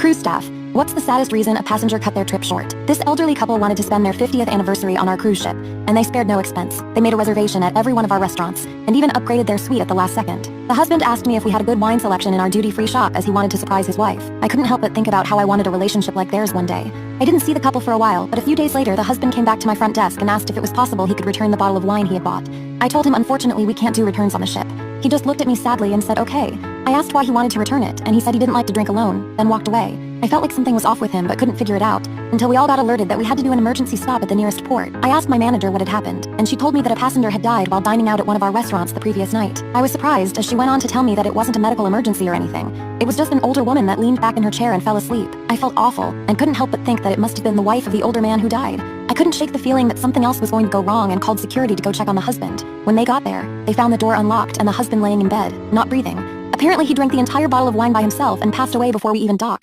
Cruise staff. What's the saddest reason a passenger cut their trip short? This elderly couple wanted to spend their 50th anniversary on our cruise ship, and they spared no expense. They made a reservation at every one of our restaurants, and even upgraded their suite at the last second. The husband asked me if we had a good wine selection in our duty-free shop as he wanted to surprise his wife. I couldn't help but think about how I wanted a relationship like theirs one day. I didn't see the couple for a while, but a few days later the husband came back to my front desk and asked if it was possible he could return the bottle of wine he had bought. I told him unfortunately we can't do returns on the ship. He just looked at me sadly and said okay. I asked why he wanted to return it, and he said he didn't like to drink alone, then walked away. I felt like something was off with him but couldn't figure it out, until we all got alerted that we had to do an emergency stop at the nearest port. I asked my manager what had happened, and she told me that a passenger had died while dining out at one of our restaurants the previous night. I was surprised as she went on to tell me that it wasn't a medical emergency or anything. It was just an older woman that leaned back in her chair and fell asleep. I felt awful, and couldn't help but think that it must have been the wife of the older man who died. I couldn't shake the feeling that something else was going to go wrong and called security to go check on the husband. When they got there, they found the door unlocked and the husband laying in bed, not breathing. Apparently he drank the entire bottle of wine by himself and passed away before we even docked.